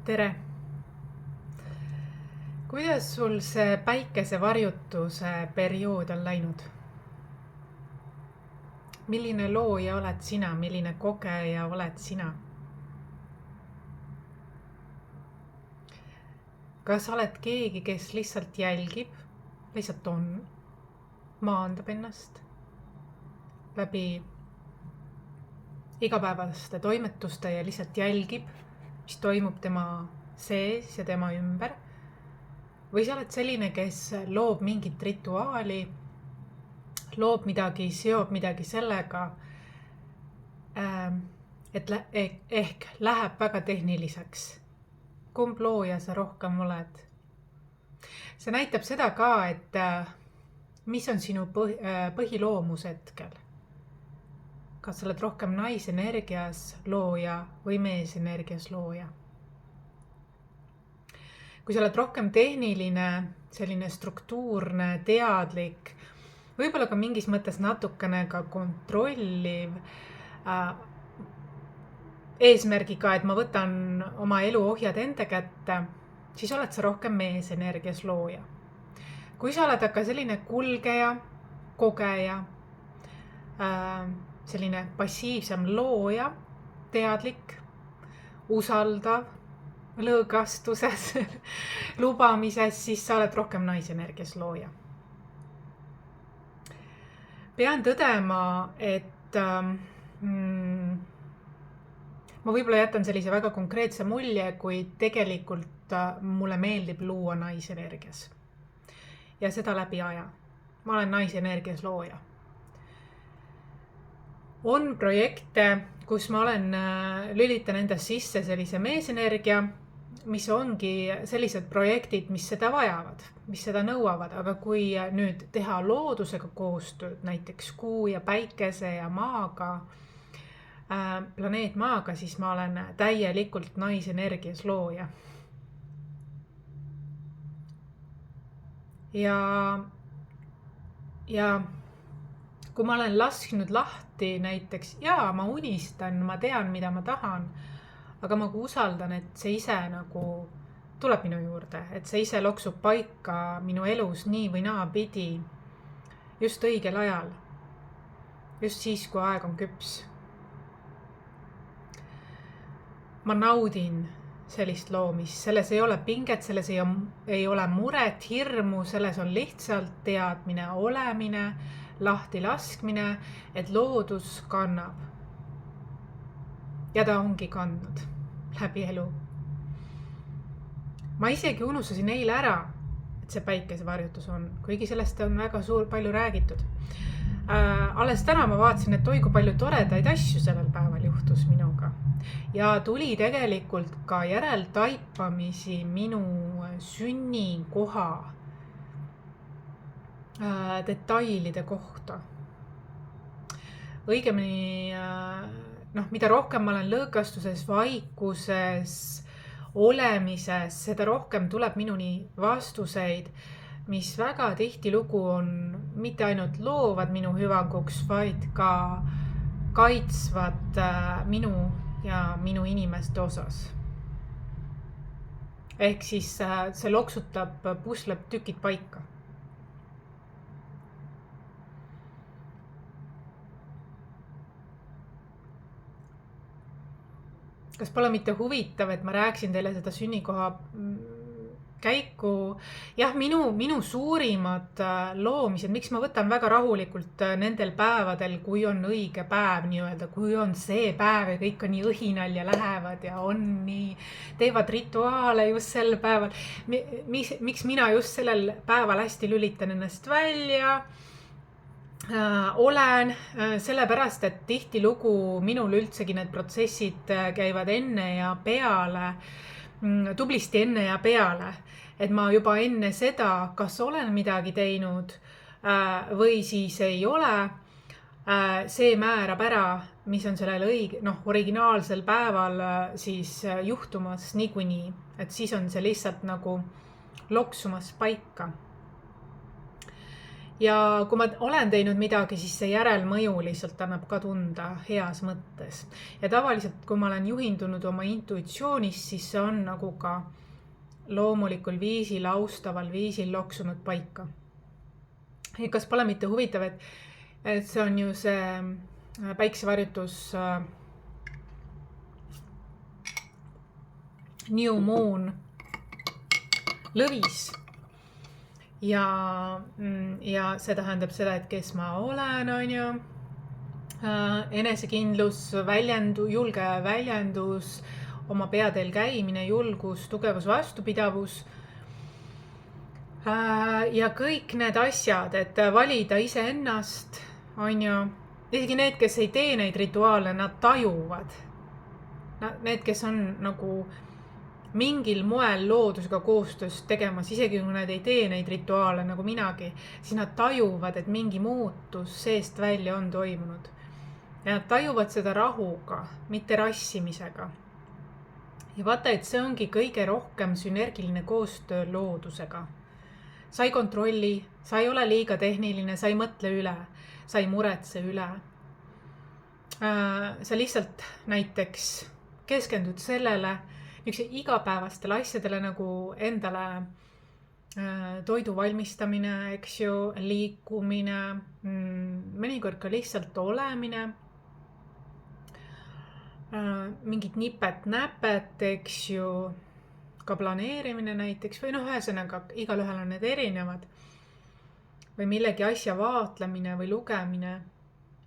Tere! Kuidas sul see päikesevarjutuse periood on läinud? Milline looja oled sina, milline kogeja oled sina? Kas oled keegi, kes lihtsalt jälgib, lihtsalt on, maandab ennast läbi igapäevaste toimetuste ja lihtsalt jälgib, mis toimub tema sees ja tema ümber? Või sa oled selline, kes loob mingit rituaali, loob midagi, seob midagi sellega, et ehk läheb väga tehniliseks? Kumb looja sa rohkem oled? See näitab seda ka, et mis on sinu põhiloomus hetkel. Kas sa oled rohkem naisenergias looja või meesenergias looja? Kui sa oled rohkem tehniline, selline struktuurne, teadlik, võib-olla ka mingis mõttes natukene ka kontrolliv, eesmärgiga, et ma võtan oma elu ohjad enda kätte, siis oled sa rohkem meesenergias looja. Kui sa oled aga selline kulgeja, kogeja, selline passiivsem looja, teadlik, usaldav, lõõgastuses, lubamises, siis sa oled rohkem naisenergias looja. Pean tõdema, et ma võib-olla jätan sellise väga konkreetse mulje, kui tegelikult mulle meeldib luua naisenergias. Ja seda läbi aja. Ma olen naisenergias looja. On projekte, kus ma lülitan endas sisse sellise meesenergia, mis ongi sellised projektid, mis seda vajavad, mis seda nõuavad. Aga kui nüüd teha loodusega koostööd, näiteks kuu ja päikese ja maaga, planeet maaga, siis ma olen täielikult naisenergias looja. Ja kui ma olen lasknud lahti näiteks, ma unistan, ma tean, mida ma tahan, aga ma usaldan, et see ise nagu tuleb minu juurde, et see ise loksub paika minu elus nii või naapidi just õigel ajal, just siis, kui aeg on küps. Ma naudin sellist loomist, selles ei ole pinget, selles ei ole muret, hirmu, selles on lihtsalt teadmine, olemine, lahti laskmine, et loodus kannab. Ja ta ongi kandnud läbi elu. Ma isegi unustasin eile ära, et see päikesevarjutus on, kuigi sellest on väga palju räägitud. Alles täna ma vaatasin, et kui palju toredaid asju sellel päeval juhtus minuga. Ja tuli tegelikult ka järeltaipamisi minu sünnikoha detailide kohta. Õigemini, mida rohkem ma olen lõõgastuses, vaikuses, olemises, seda rohkem tuleb minuni vastuseid, mis väga tihtilugu on mitte ainult loovad minu hüvanguks, vaid ka kaitsvad minu ja minu inimeste osas. Ehk siis see loksutab, pusleb tükid paika. Kas pole mitte huvitav, et ma rääksin teile seda sünnikoha käiku? Jah, minu suurimad loomised, miks ma võtan väga rahulikult nendel päevadel, kui on õige päev nii-öelda, kui on see päev ja kõik on nii õhinal ja lähevad ja on nii, teevad rituaale just sel päeval. Miks mina just sellel päeval hästi lülitan ennast välja? Olen sellepärast, et tihtilugu minul üldsegi need protsessid käivad enne ja peale, tublisti enne ja peale, et ma juba enne seda, kas olen midagi teinud või siis ei ole, see määrab ära, mis on sellel originaalsel päeval siis juhtumas niikuinii, et siis on see lihtsalt nagu loksumas paika. ja kui ma olen teinud midagi, siis see järelmõju lihtsalt annab ka tunda heas mõttes. Ja tavaliselt, kui ma olen juhindunud oma intuitsioonist, siis see on nagu ka loomulikul viisil, austaval viisil loksunud paika. Kas pole mitte huvitav, et see on ju see päiksevarjutus New Moon lõvis. Ja see tähendab seda, et kes ma olen, on ju. Enesekindlus, julge väljendus, oma peateel käimine, julgus, tugevus, vastupidavus. Ja kõik need asjad, et valida iseennast, on ju. Isegi need, kes ei tee neid rituaale, nad tajuvad. Need, kes on nagu mingil moel loodusega koostöös tegemas, isegi kui nad ei tee neid rituaale nagu minagi, siis nad tajuvad, et mingi muutus seest välja on toimunud. Ja nad tajuvad seda rahuga, mitte rassimisega. Ja vaata, et see ongi kõige rohkem sünergiline koostöö loodusega. Sa ei kontrolli, sa ei ole liiga tehniline, sa ei mõtle üle, sa ei muretse üle. Sa lihtsalt näiteks keskendud sellele, igapäevastele asjadele nagu endale toidu valmistamine, eks ju, liikumine, mõnikord ka lihtsalt olemine, mingid nipet-näpet, eks ju, ka planeerimine näiteks, või ühesõnaga, igalühel on need erinevad, või millegi asja vaatlemine või lugemine,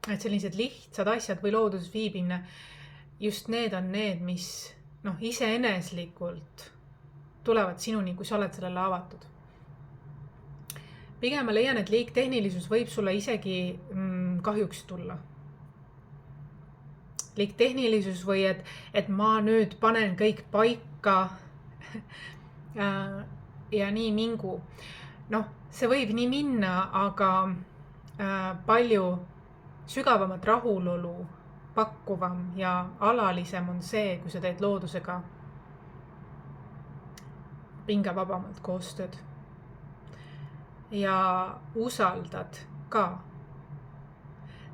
et sellised lihtsad asjad või looduses viibimine, just need on need, mis iseeneslikult tulevad sinuni, kui sa oled sellele avatud. Pigem ma leian, et liigtehnilisus võib sulle isegi kahjuks tulla. Liigtehnilisus või et ma nüüd panen kõik paika ja nii mingu. See võib nii minna, aga palju sügavamat rahulolu pakkuvam ja alalisem on see, kui sa teed loodusega pingevabamalt koostööd. Ja usaldad ka.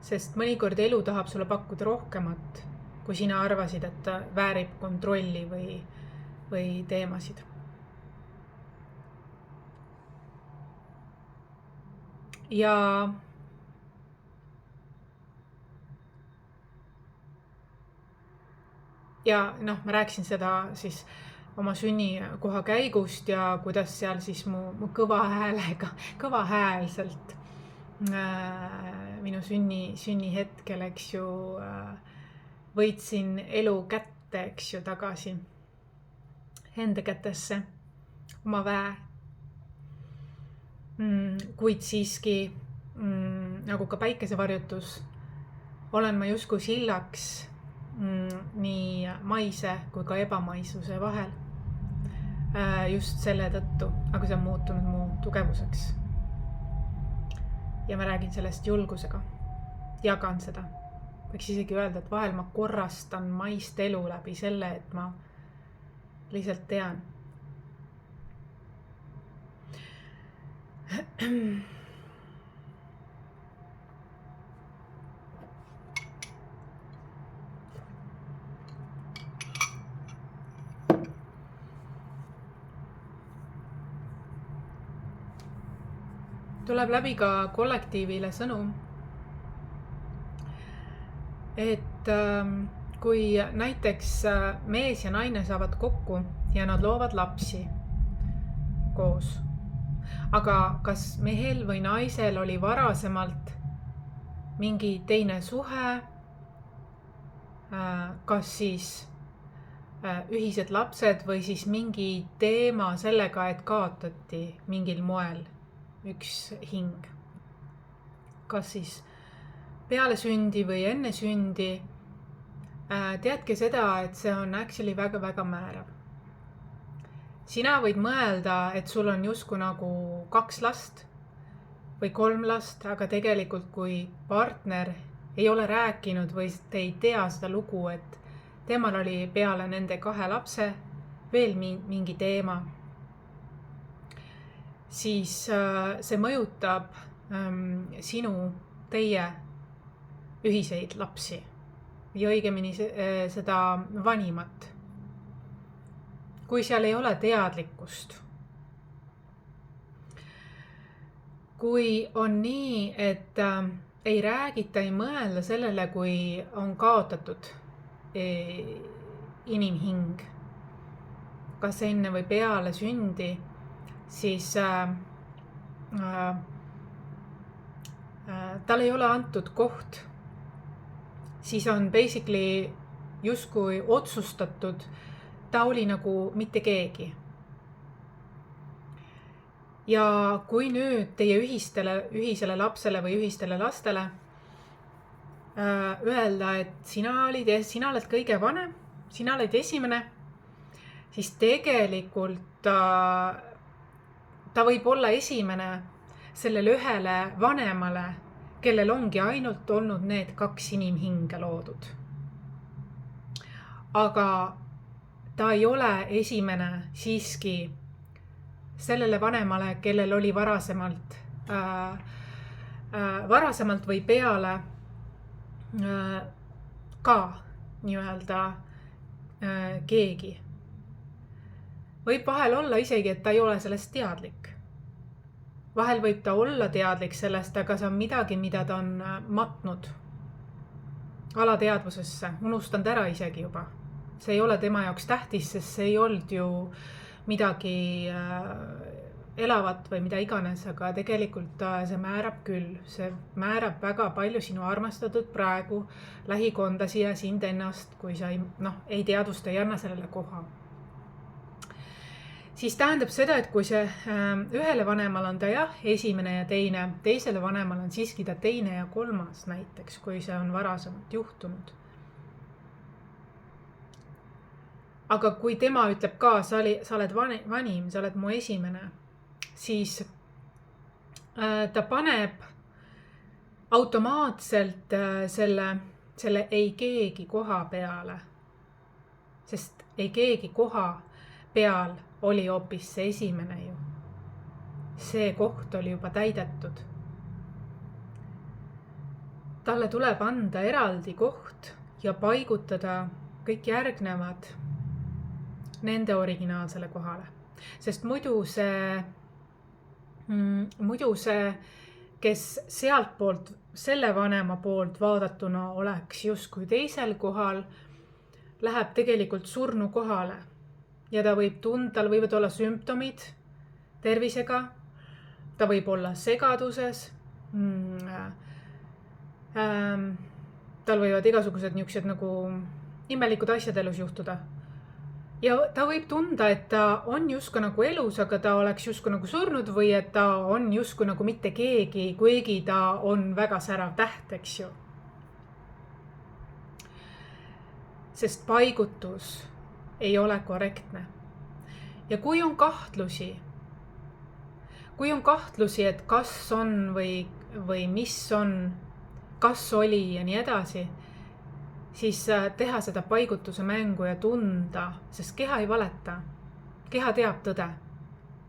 Sest mõnikord elu tahab sulle pakkuda rohkemat, kui sina arvasid, et väärib kontrolli või teemasid. Ja ma rääkisin seda siis oma sünnikoha käigust ja kuidas seal siis mu kõvahäälselt minu sünnihetkel, eks ju, võitsin elu kätte, eks ju, tagasi enda kätesse, oma väe. Kuid siiski, nagu ka päikesevarjutus, olen ma justkui sillaks nii maise kui ka ebamaisuse vahel. Just selle tõttu, aga see on muutunud mu tugevuseks. Ja ma räägin sellest julgusega. Jagan seda. Võiks isegi öelda, et vahel ma korrastan maist elu läbi selle, et ma lihtsalt tean. Tuleb läbi ka kollektiivile sõnum, et kui näiteks mees ja naine saavad kokku ja nad loovad lapsi koos, aga kas mehel või naisel oli varasemalt mingi teine suhe, kas siis ühised lapsed või siis mingi teema sellega, et kaotati mingil moel üks hing. Kas siis peale sündi või enne sündi, teadke seda, et see on actually väga-väga määrav. Sina võid mõelda, et sul on justkui nagu 2 last või 3 last, aga tegelikult kui partner ei ole rääkinud või te ei tea seda lugu, et temal oli peale nende 2 lapse veel mingi teema, siis see mõjutab teie ühiseid lapsi või õigemini seda vanimat. Kui seal ei ole teadlikkust, kui on nii, et ei räägita, ei mõelda sellele, kui on kaotatud inimhing, kas enne või peale sündi, siis tal ei ole antud koht, siis on basically justkui otsustatud, ta oli nagu mitte keegi. Ja kui nüüd teie ühisele lapsele või ühistele lastele öelda, et sina oled kõige vanem, sina oled esimene, siis tegelikult ta võib olla esimene sellele ühele vanemale, kellel ongi ainult olnud need 2 inimhinge loodud. Aga ta ei ole esimene siiski sellele vanemale, kellel oli varasemalt või peale ka nii-öelda keegi. Võib vahel olla isegi, et ta ei ole sellest teadlik. Vahel võib ta olla teadlik sellest, aga see on midagi, mida ta on matnud alateadvusesse, unustanud ära isegi juba. See ei ole tema jaoks tähtis, sest see ei olnud ju midagi elavat või mida iganes, aga tegelikult see määrab küll. See määrab väga palju sinu armastatud praegu lähikondasi ja sind ennast, kui sa ei teadvusta, ei anna sellele koha. Siis tähendab seda, et kui see ühele vanemal on ta jah, esimene ja teine, teisele vanemal on siiski ta teine ja kolmas näiteks, kui see on varasemalt juhtunud. Aga kui tema ütleb ka, sa oled vanim, sa oled mu esimene, siis ta paneb automaatselt selle ei keegi koha peale. Sest ei keegi koha peal oli hoopis see esimene ju. See koht oli juba täidetud. Talle tuleb anda eraldi koht ja paigutada kõik järgnevad nende originaalsele kohale. Sest muidu see, kes sealt poolt, selle vanema poolt vaadatuna oleks justkui teisel kohal, läheb tegelikult surnu kohale. Ja tal võivad olla sümptomid tervisega, ta võib olla segaduses, tal võivad igasugused niisugused nagu imelikud asjad elus juhtuda. Ja ta võib tunda, et ta on justkui nagu elus, aga ta oleks justkui nagu surnud või et ta on justkui nagu mitte keegi, kuigi ta on väga särav täht, eks ju. Sest paigutus ei ole korrektne. Ja kui on kahtlusi, et kas on või mis on, kas oli ja nii edasi, siis teha seda paigutuse mängu ja tunda, sest keha ei valeta. Keha teab tõde.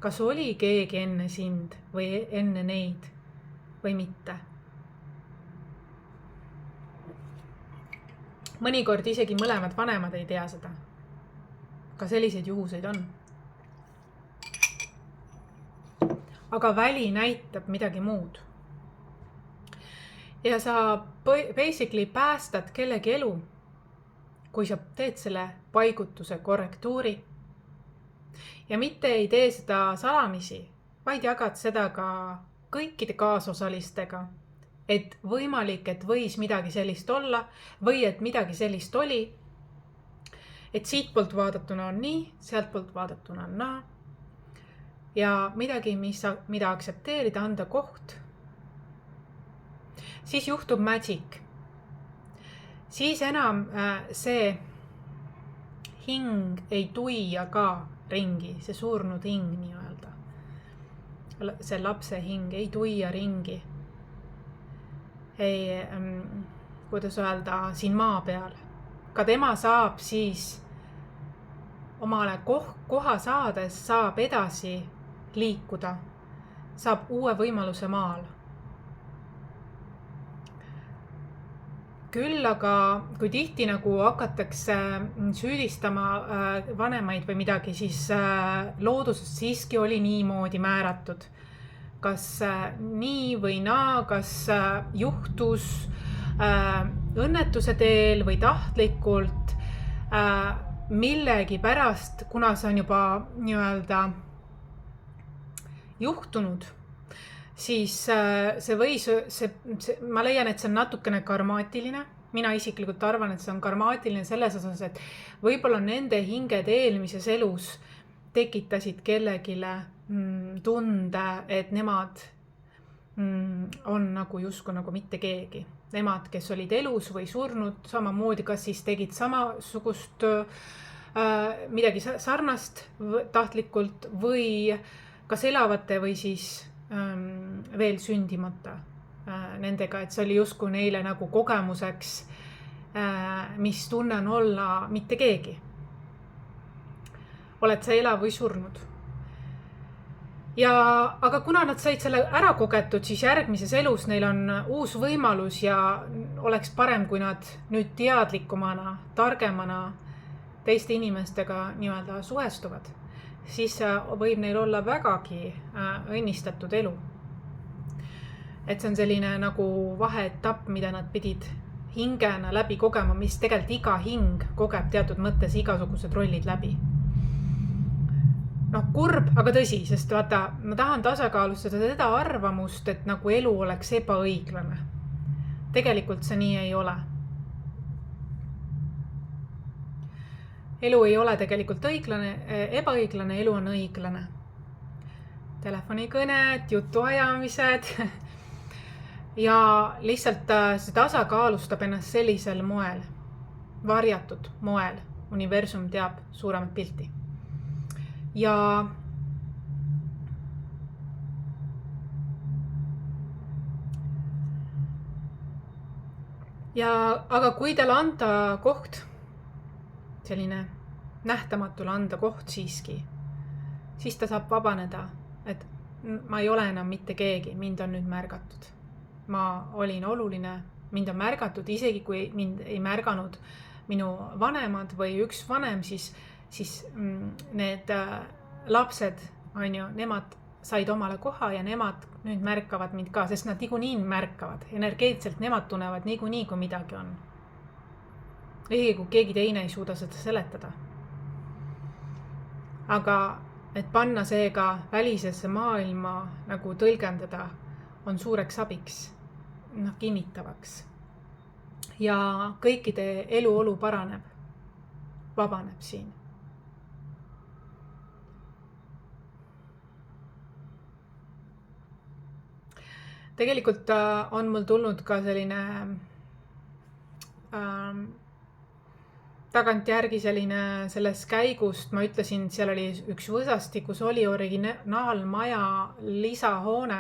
Kas oli keegi enne sind või enne neid või mitte. Mõnikord isegi mõlemad vanemad ei tea seda. Ka selliseid juhuseid on. Aga väli näitab midagi muud. Ja sa basically päästad kellegi elu, kui sa teed selle paigutuse korrektuuri. Ja mitte ei tee seda salamisi, vaid jagad seda ka kõikide kaasosalistega. Et võimalik, et võis midagi sellist olla või et midagi sellist oli. Et siit poolt vaadatuna on nii, sealt poolt vaadatuna on naa. Ja midagi, mida aktsepteerida, anda koht. Siis juhtub magic. Siis enam see hing ei tuia ka ringi, see surnud hing nii-öelda. See lapse hing ei tuia ringi. Kuidas öelda, siin maa peal. Ka tema saab siis omale koha saades saab edasi liikuda, saab uue võimaluse maal. Küll aga kui tihti nagu hakatakse süüdistama vanemaid või midagi, siis looduses siiski oli niimoodi määratud. Kas nii või naa, kas juhtus õnnetuse teel või tahtlikult, millegi pärast, kuna see on juba nii-öelda juhtunud, siis ma leian, et see on natukene karmaatiline. Mina isiklikult arvan, et see on karmaatiline selles osas, et võib-olla nende hinged eelmises elus tekitasid kellegile tunde, et nemad on nagu justkui nagu mitte keegi. Nemad, kes olid elus või surnud, samamoodi kas siis tegid samasugust midagi sarnast tahtlikult või kas elavate või siis veel sündimata nendega, et see oli justkui neile nagu kogemuseks, mis tunne on olla mitte keegi. Oled sa elav või surnud. Aga kuna nad said selle ära kogetud, siis järgmises elus neil on uus võimalus ja oleks parem, kui nad nüüd teadlikumana, targemana teiste inimestega nii-öelda suhestuvad. Siis võib neil olla vägagi õnnistatud elu. Et see on selline nagu vaheetapp, mida nad pidid hingena läbi kogema, mis tegelikult iga hing kogeb teatud mõttes igasugused rollid läbi. Kurb, aga tõsi, sest vaata, ma tahan tasakaalustada seda arvamust, et nagu elu oleks ebaõiglane. Tegelikult see nii ei ole. Elu ei ole tegelikult ebaõiglane, elu on õiglane. Telefonikõned, jutuajamised ja lihtsalt see tasakaalustab ennast sellisel moel, varjatud moel. Universum teab suuremat pilti. Aga kui teil anda koht, selline nähtamatule anda koht siiski, siis ta saab vabaneda, et ma ei ole enam mitte keegi, mind on nüüd märgatud. Ma olin oluline, mind on märgatud, isegi kui mind ei märganud minu vanemad või üks vanem, siis need lapsed, nemad said omale koha ja nemad nüüd märkavad mind ka, sest nad niikuinii märkavad. Energeetselt nemad tunnevad niikuinii, kui midagi on. Isegi kui keegi teine ei suuda seda seletada. Aga et panna seega välisesse maailma nagu tõlgendada on suureks abiks, kinnitavaks. Ja kõikide eluolu paraneb, vabaneb siin. Tegelikult on mul tulnud ka selline tagantjärgi selles käigust, ma ütlesin, seal oli üks Võsasti, kus oli originaalmaja lisahoone,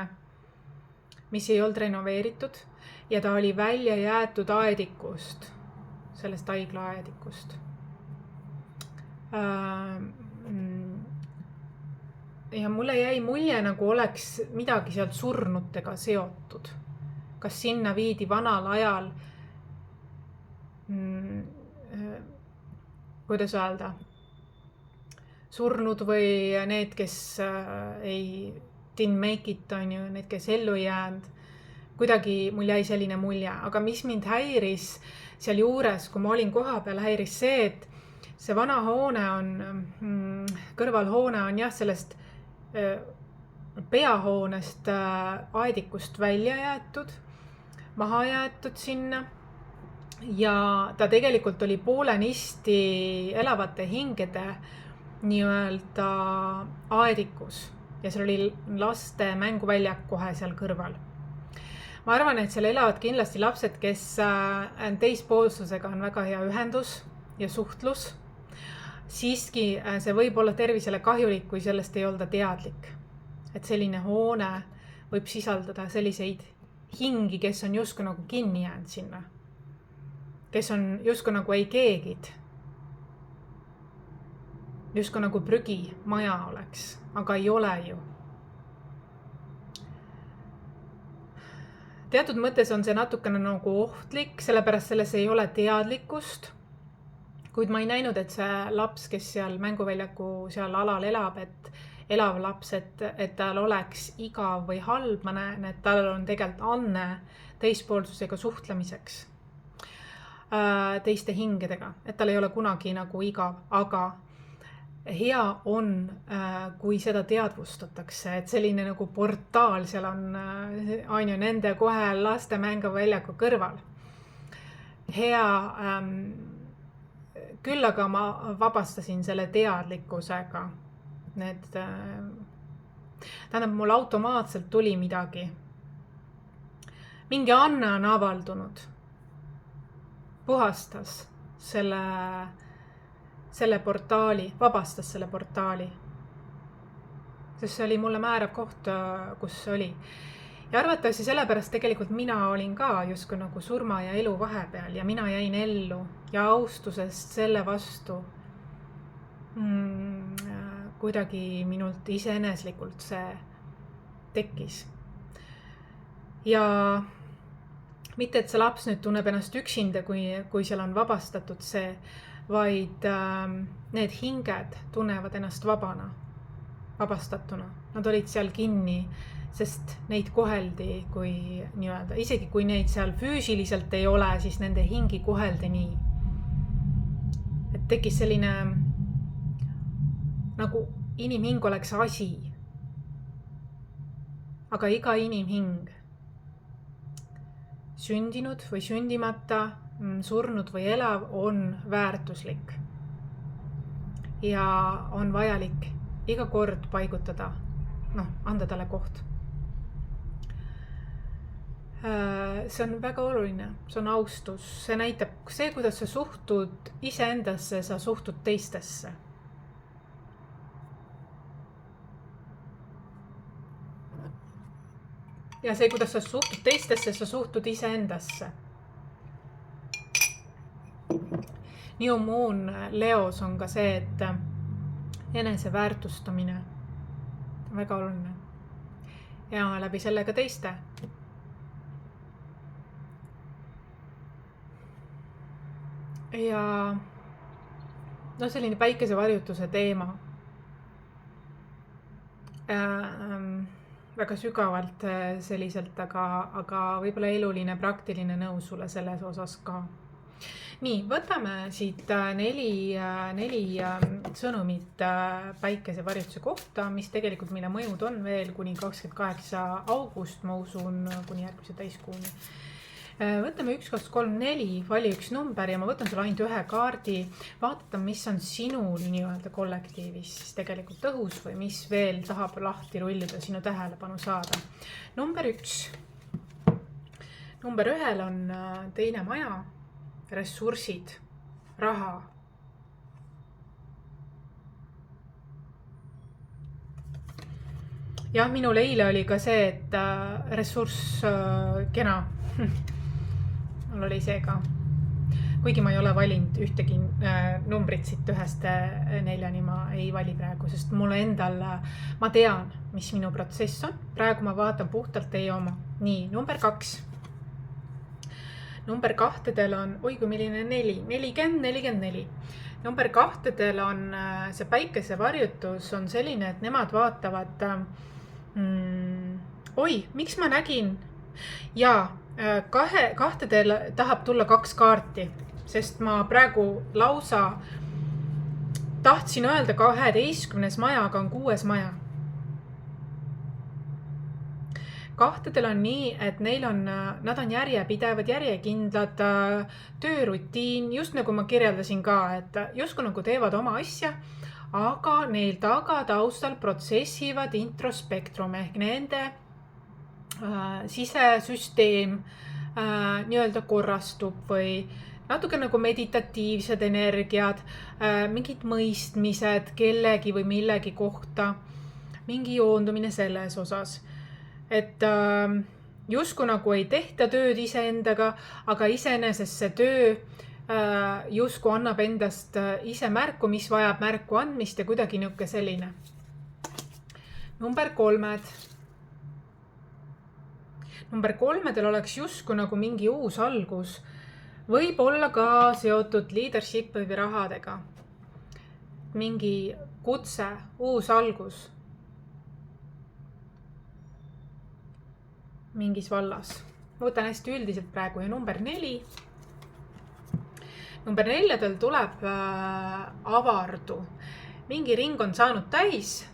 mis ei olnud renoveeritud ja ta oli välja jäetud aedikust, sellest haigla aedikust. Ja mulle jäi mulje, nagu oleks midagi sealt surnutega seotud. Kas sinna viidi vanal ajal, kuidas öelda, surnud või need, kes didn't make it, need, kes ellu ei jäänud. Kuidagi mul jäi selline mulje, aga mis mind häiris seal juures, kui ma olin koha peal, häiris see, et see vana hoone on, kõrvalhoone on jah, sellest peahoonest aedikust välja jäetud, maha jäetud sinna ja ta tegelikult oli poolenisti elavate hingede nii-öelda aedikus ja seal oli laste mänguväljak kohe seal kõrval. Ma arvan, et seal elavad kindlasti lapsed, kes teispoolsusega on väga hea ühendus ja suhtlus. Siiski see võib olla tervisele kahjulik, kui sellest ei olda teadlik. Et selline hoone võib sisaldada selliseid hingi, kes on justkui nagu kinni jäänud sinna. Kes on justkui nagu ei keegid. Justkui nagu prügi maja oleks, aga ei ole ju. teatud mõttes on see natukene nagu ohtlik, sellepärast selles ei ole teadlikkust. Kuid ma ei näinud, et see laps, kes seal mänguväljaku seal alal elab, et elav laps, et tal oleks igav või halb. Ma näen, et tal on tegelikult anne teispoolsusega suhtlemiseks, teiste hingedega, et tal ei ole kunagi nagu igav, aga hea on, kui seda teadvustatakse, et selline nagu portaal seal on ju nende kohe laste mänguväljaku kõrval. Hea, küll aga ma vabastasin selle teadlikkusega. Tähendab, mul automaatselt tuli midagi. Mingi anne on avaldunud. Puhastas selle portaali, vabastas selle portaali. Sest see oli mulle määrav koht, kus see oli. Ja arvatavasti sellepärast tegelikult mina olin ka justkui nagu surma ja elu vahepeal ja mina jäin ellu ja austusest selle vastu kuidagi minult iseeneslikult see tekkis. Ja mitte, et see laps nüüd tunneb ennast üksinda, kui seal on vabastatud see, vaid need hinged tunnevad ennast vabastatuna. Nad olid seal kinni, sest neid koheldi kui nii-öelda, isegi kui neid seal füüsiliselt ei ole, siis nende hingi koheldi nii. Et tekkis selline, nagu inimhing oleks asi. Aga iga inimhing, sündinud või sündimata, surnud või elav, on väärtuslik. Ja on vajalik iga kord paigutada, anda talle koht. See on väga oluline, see on austus, see näitab see, kuidas sa suhtud iseendasse, sa suhtud teistesse. Ja see, kuidas sa suhtud teistesse, sa suhtud iseendasse. New Moon Leos on ka see, et enese väärtustamine on väga oluline. Ja läbi selle ka teiste. Ja selline päikesevarjutuse teema. Väga sügavalt selliselt, aga võib-olla eluline, praktiline nõu sulle selles osas ka. Nii, võtame siit neli sõnumit päikesevarjutuse kohta, mis tegelikult mille mõjud on veel kuni 28. august, ma usun, kuni järgmise täiskuuni. Võtame 1, 2, 3, 4, vali üks number ja ma võtan sulle ainult ühe kaardi, vaadata, mis on sinul nii-öelda kollektiivis siis tegelikult õhus või mis veel tahab lahti rullida sinu tähelepanu saada. Number 1. Number 1 on teine maja, ressursid, raha. Ja minul eile oli ka see, et ressurss kena. Mul oli see ka. Kuigi ma ei ole valinud ühtegi numbrit siit 1-4, ma ei vali praegu, sest mul endal, ma tean, mis minu protsess on. Praegu ma vaatan puhtalt teie oma. Nii, number 2. Number 2-del on, kui milline 4, 44. Number 2-del on see päikesevarjutus on selline, et nemad vaatavad, miks ma nägin? Ja 2-del tahab tulla 2 kaarti, sest ma praegu lausa tahtsin öelda 12. maja, aga on 6. maja. 2-del on nii, et nad on järjepidevad, järjekindlad, töörutiin, just nagu ma kirjeldasin ka, et justkui nagu teevad oma asja, aga neil taga taustal protsessivad introspektrum ehk nende sisesüsteem nii-öelda korrastub või natuke nagu meditatiivsed energiad, mingid mõistmised kellegi või millegi kohta, mingi joondumine selles osas. Et justkui nagu ei tehta tööd iseendaga, aga iseenesest see töö justkui annab endast ise märku, mis vajab märku andmist ja kuidagi niuke selline. Number 3. number 3 oleks justkui nagu mingi uus algus, võib olla ka seotud leadership või rahadega. Mingi kutse, uus algus mingis vallas. Võtan hästi üldiselt praegu ja number 4. Number 4 tuleb avardu. Mingi ring on saanud täis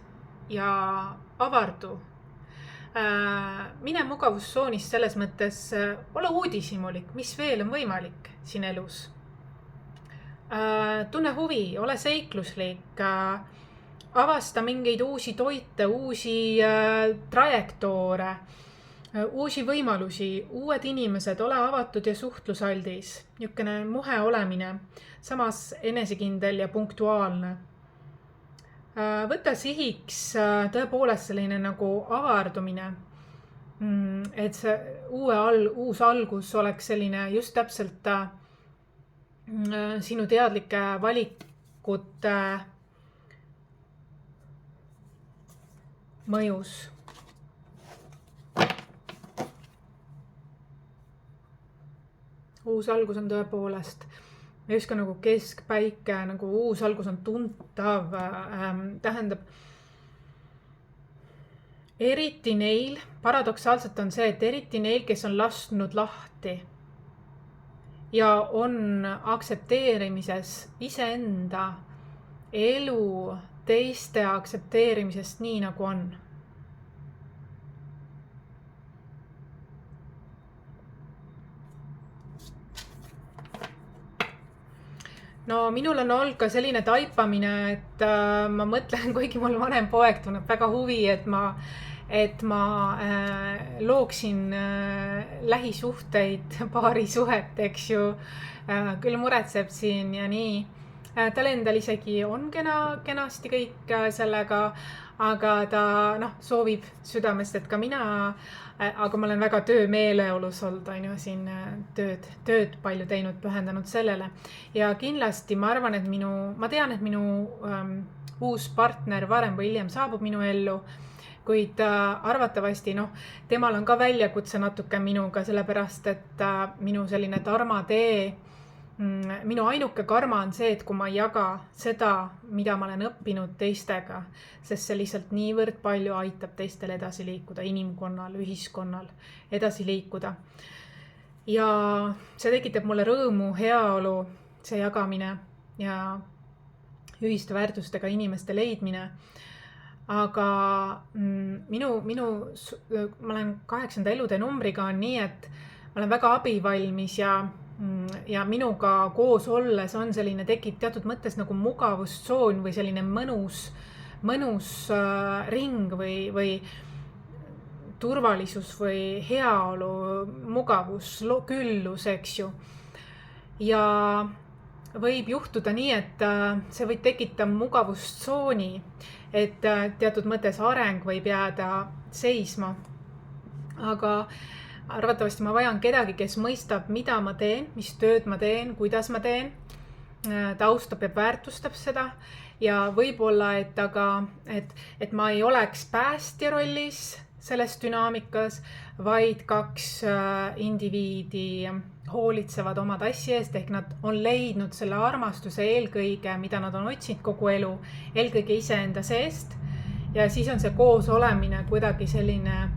ja avardu. Mine mugavustsoonis selles mõttes, ole uudishimulik, mis veel on võimalik siin elus. Tunne huvi, ole seikluslik, avasta mingeid uusi toite, uusi trajektoore, uusi võimalusi, uued inimesed, ole avatud ja suhtlusaldis, niisugune muhe olemine, samas enesekindel ja punktuaalne. Võta sihiks tõepoolest selline nagu avardumine, et see uus algus oleks selline just täpselt sinu teadlike valikute mõjus. Uus algus on tõepoolest just nagu keskpäike, nagu uus algus on tuntav, tähendab eriti neil, paradoksaalselt on see, et eriti neil, kes on lasknud lahti ja on aktsepteerimises iseenda elu teiste aktsepteerimisest nii nagu on. No minul on olnud ka selline taipamine, et ma mõtlen, kuigi mul vanem poeg tunneb väga huvi, et ma looksin lähisuhteid, paarisuhet, eks ju, küll muretseb siin ja nii. Tal endal isegi on kenasti kõik sellega, aga ta soovib südamest, et ka mina, aga ma olen väga töömeeleolus olnud, on ju, siin tööd palju teinud, pühendanud sellele. Ja kindlasti ma arvan, et ma tean, et minu uus partner varem või hiljem saabub minu ellu, kuid arvatavasti, temal on ka väljakutse natuke minuga, sellepärast, et minu selline tarmatee, minu ainuke karma on see, et kui ma ei jaga seda, mida ma olen õppinud teistega, sest see lihtsalt niivõrd palju aitab teistel edasi liikuda, inimkonnal, ühiskonnal edasi liikuda. Ja see tekitab mulle rõõmu, heaolu, see jagamine ja ühiste väärtustega inimeste leidmine. Aga ma olen 8. elude numbriga on nii, et ma olen väga abivalmis ja minuga koos olles on selline tekib teatud mõttes nagu mugavustsoon või selline mõnus ring või turvalisus või heaolu, mugavus, küllus, eks ju. Ja võib juhtuda nii, et see võib tekitada mugavustsooni, et teatud mõttes areng võib jääda seisma. Aga arvatavasti ma vajan kedagi, kes mõistab, mida ma teen, mis tööd ma teen, kuidas ma teen, ta austab ja väärtustab seda ja võib-olla, et ma ei oleks päästja rollis selles dünaamikas, vaid 2 indiviidi hoolitsevad oma tassi eest, ehk nad on leidnud selle armastuse eelkõige, mida nad on otsinud kogu elu, eelkõige iseenda seest ja siis on see koos olemine kuidagi selline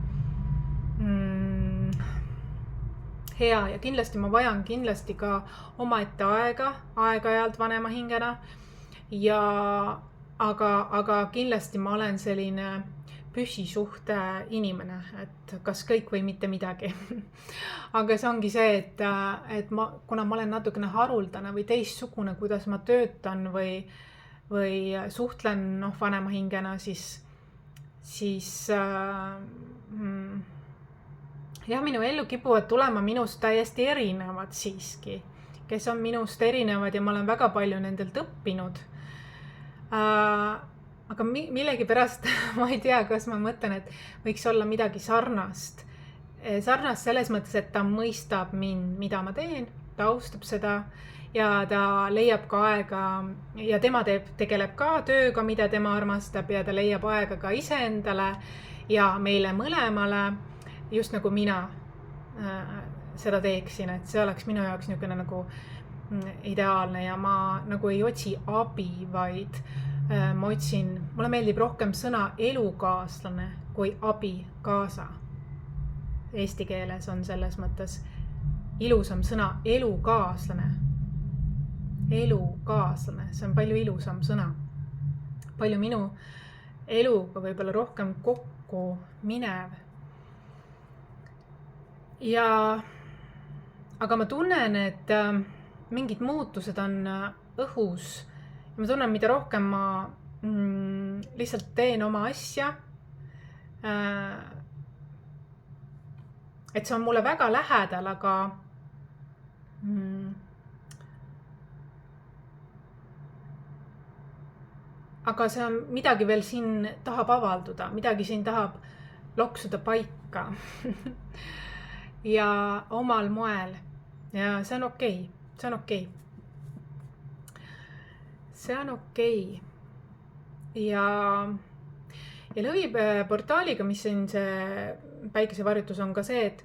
hea ja kindlasti ma vajan kindlasti ka omaette aeg-ajalt vanema hingena aga kindlasti ma olen selline püsisuhte inimene, et kas kõik või mitte midagi. Aga see ongi see, et kuna ma olen natukene haruldane või teistsugune, kuidas ma töötan või suhtlen vanema hingena, siis jah, minu ellu kipuvad tulema minust täiesti erinevad siiski, kes on minust erinevad ja ma olen väga palju nendelt õppinud. Aga millegipärast ma ei tea, kas ma mõtlen, et võiks olla midagi sarnast. Sarnast selles mõttes, et ta mõistab mind, mida ma teen, ta austab seda ja ta leiab ka aega ja tema tegeleb ka tööga, mida tema armastab ja ta leiab aega ka iseendale ja meile mõlemale, just nagu mina seda teeksin, et see oleks minu jaoks niisugune nagu ideaalne ja ma nagu ei otsi abi, vaid ma mulle meeldib rohkem sõna elukaaslane kui abikaasa. Eesti keeles on selles mõttes ilusam sõna elukaaslane. Elukaaslane, see on palju ilusam sõna. Palju minu eluga võib-olla rohkem kokku minev. Aga ma tunnen, et mingid muutused on õhus ja ma tunnen, mida rohkem ma lihtsalt teen oma asja, et see on mulle väga lähedal, aga see on midagi veel siin tahab avalduda, midagi siin tahab loksuda paika ja omal moel ja see on okei. See on okei. See on okei. Ja lõviportaaliga, mis siin see päikesevarjutus on ka see, et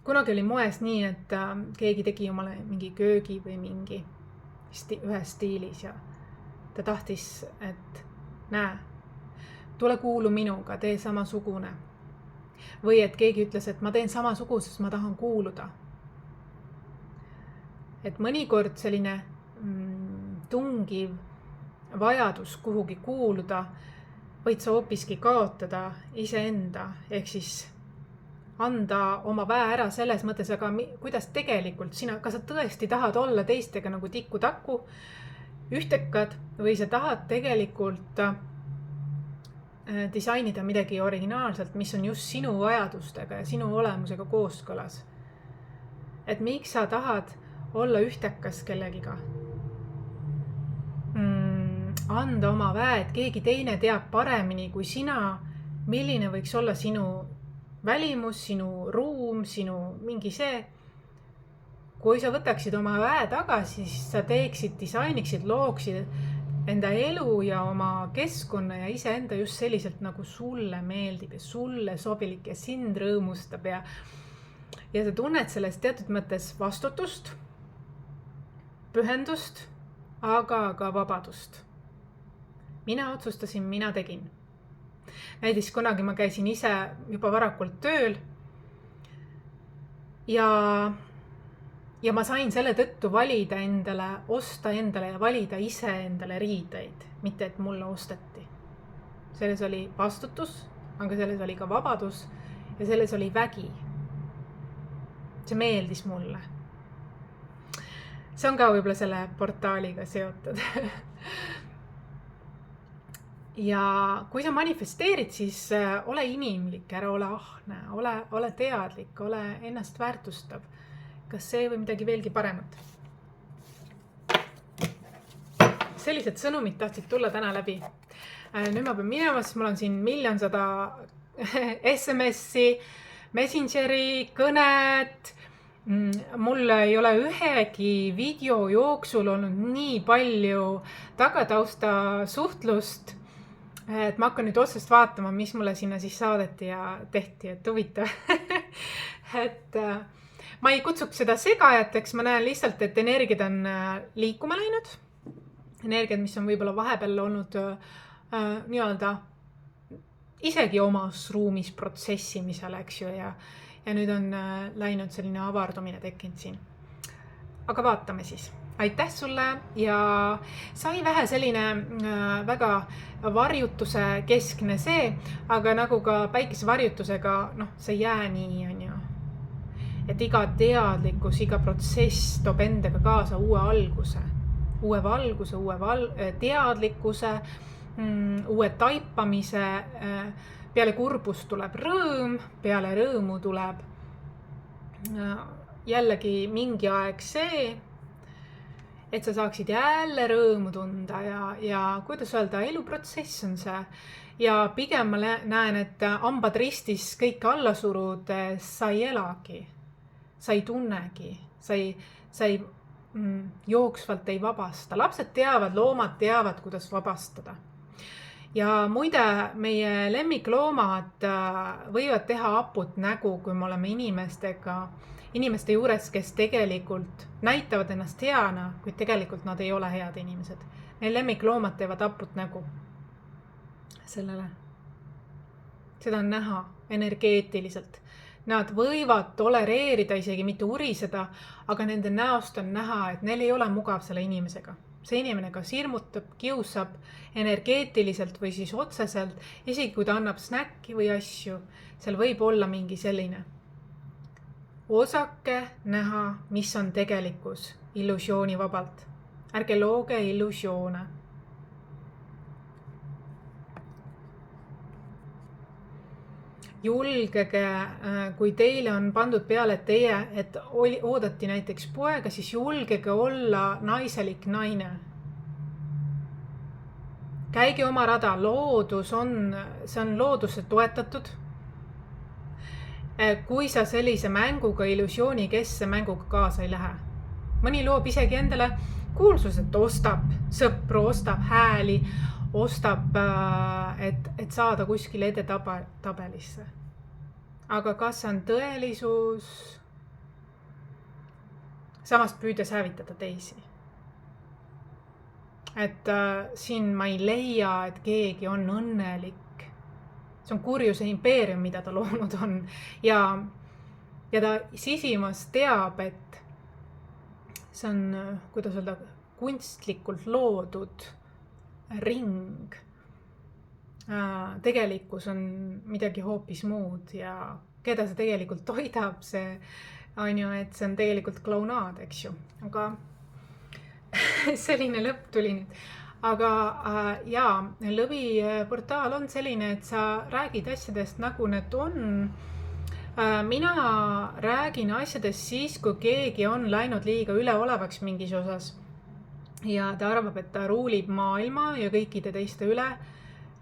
kunagi oli moes nii, et keegi tegi omale mingi köögi või mingi ühes stiilis ja ta tahtis, et näe, tule kuulu minuga, tee samasugune. Või et keegi ütles, et ma teen samasugune, sest ma tahan kuuluda. Et mõnikord selline tungiv vajadus kuhugi kuuluda võid sa hoopiski kaotada iseenda, ehk siis anda oma väe ära selles mõttes, aga kuidas tegelikult kas sa tõesti tahad olla teistega nagu tikku-takku, ühtekad või sa tahad tegelikult disainida midagi originaalselt, mis on just sinu vajadustega ja sinu olemusega kooskõlas. Et miks sa tahad olla ühtekas kellegiga? Anda oma väe, et keegi teine teab paremini kui sina, milline võiks olla sinu välimus, sinu ruum, sinu mingi see. Kui sa võtaksid oma väe tagasi, siis sa teeksid, disainiksid, looksid enda elu ja oma keskkonna ja iseenda just selliselt, nagu sulle meeldib ja sulle sobilik ja sind rõõmustab ja sa tunned sellest teatud mõttes vastutust, pühendust, aga ka vabadust. Mina otsustasin, mina tegin. Näiteks kunagi ma käisin ise juba varakult tööl ja ma sain selle tõttu valida endale, osta endale ja valida ise endale riideid, mitte et mulle osteti. Selles oli vastutus, aga selles oli ka vabadus ja selles oli vägi. See meeldis mulle. See on ka võib-olla selle portaaliga seotud. Ja kui sa manifesteerid, siis ole inimlik, ära ole ahne, ole teadlik, ole ennast väärtustav. Kas see või midagi veelgi paremat? Sellised sõnumid tahtsid tulla täna läbi. Nüüd ma pean minema, sest mul on siin 1,100,000 SMS-i, Messengeri, kõnet. Mul ei ole ühegi video jooksul olnud nii palju tagatausta suhtlust, et ma hakkan nüüd otsast vaatama, mis mulle sinna siis saadeti ja tehti, et huvitav. Et ma ei kutsuks seda segajateks, ma näen lihtsalt, et energiad on liikuma läinud. Energiad, mis on võib-olla vahepeal olnud nii-öelda isegi omas ruumis protsessimisel, eks ju, ja nüüd on läinud selline avardumine tekkinud siin. Aga vaatame siis. Aitäh sulle ja sai vähe selline väga varjutuse keskne see, aga nagu ka päikesevarjutusega, see ei jää nii, on ju. Et iga teadlikkus, iga protsess toob endaga kaasa uue alguse, uue valguse, teadlikkuse, uue taipamise. Peale kurbust tuleb rõõm, peale rõõmu tuleb jällegi mingi aeg see, et sa saaksid jälle rõõmu tunda ja kuidas öelda, eluprotsess on see. Ja pigem ma näen, et hambad ristis kõik alla surudes, sa ei elagi, sa ei tunnegi, sa ei jooksvalt ei vabasta. Lapsed teavad, loomad teavad, kuidas vabastada. Ja muide, meie lemmikloomad võivad teha haput nägu, kui me oleme inimeste juures, kes tegelikult näitavad ennast heana, kuid tegelikult nad ei ole head inimesed. Meie lemmikloomad teevad haput nägu sellele. Seda on näha energeetiliselt. Nad võivad tolereerida, isegi mitte uriseda, aga nende näost on näha, et neil ei ole mugav selle inimesega. See inimene kas hirmutab, kiusab energeetiliselt või siis otseselt, isegi kui ta annab snäkki või asju, seal võib olla mingi selline. Osake näha, mis on tegelikkus illusioonivabalt. Ärge looge illusioone. Julgege, kui teile on pandud peale, et oodati näiteks poega, siis julgege olla naiselik naine. Käige oma rada, see on looduse toetatud. Kui sa sellise mänguga, illusiooni kesse mänguga kaasa ei lähe. Mõni loob isegi endale kuulsuset, ostab sõpru, ostab hääli, ostab, et saada kuskile edetabelisse. Aga kas on tõelisus? Samast püüdes hävitada teisi. Et siin ma ei leia, et keegi on õnnelik. See on kurjuse impeerium, mida ta loonud on. Ja ta sisimas teab, et see on, kuidas öelda, kunstlikult loodud ring. Tegelikkus on midagi hoopis muud ja keda see tegelikult toidab, see on ju, et see on tegelikult klaunaad, eks ju. Aga selline lõpp tuli nüüd. Aga Lõvi portaal on selline, et sa räägid asjadest nagu need on. Mina räägin asjadest siis, kui keegi on läinud liiga üleolevaks mingis osas. Ja ta arvab, et ta ruulib maailma ja kõikide teiste üle,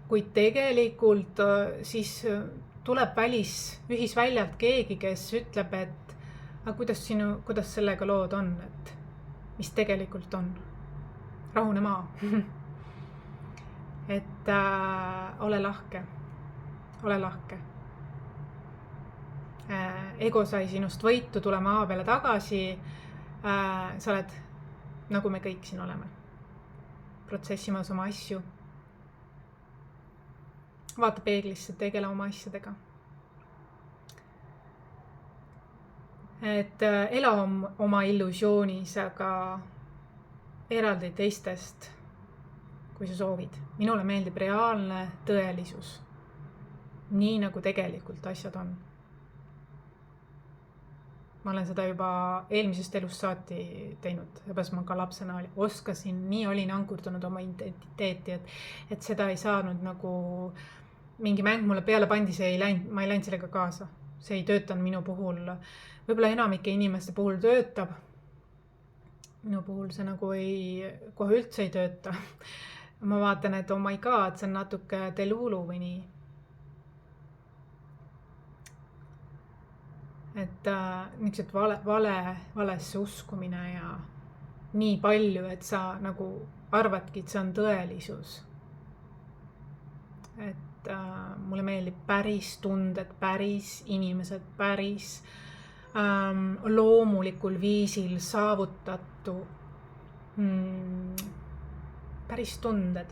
kuid tegelikult siis tuleb ühisväljalt keegi, kes ütleb, et kuidas sellega lood on, et mis tegelikult on. Rahune maa. Et ole lahke. Ego sai sinust võitu, tule maa peale tagasi. Sa oled nagu me kõik siin oleme. Protsessimas oma asju. Vaata peeglisse, tegele oma asjadega. Et ela oma illusioonis, aga eraldi teistest, kui sa soovid. Minule meeldib reaalne tõelisus. Nii nagu tegelikult asjad on. Ma olen seda juba eelmisest elust saati teinud, seepärast ma ka lapsena oskasin, nii olin ankurdunud oma identiteeti, et seda ei saanud nagu mingi mäng mulle peale pandi, ma ei läinud sellega kaasa. See ei töötanud minu puhul, võib-olla enamike inimeste puhul töötab. Minu puhul see nagu kohe üldse ei tööta. Ma vaatan, et oh my god, see on natuke delulu või nii. Et niisugused valesse uskumine ja nii palju, et sa nagu arvadki, et see on tõelisus. Et mulle meeldib päris tunded, päris inimesed, päris loomulikul viisil saavutatu, päris tunded,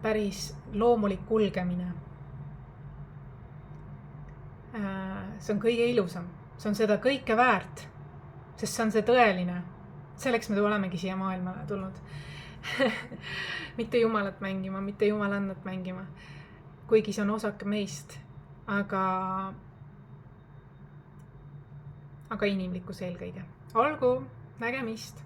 päris loomulik kulgemine. See on kõige ilusam, see on seda kõike väärt, sest see on see tõeline. Selleks me olemegi siia maailmale tulnud. Mitte jumalat mängima, mitte jumalannat mängima, kuigi see on osake meist, aga inimlikkus eelkõige. Olgu, nägemist!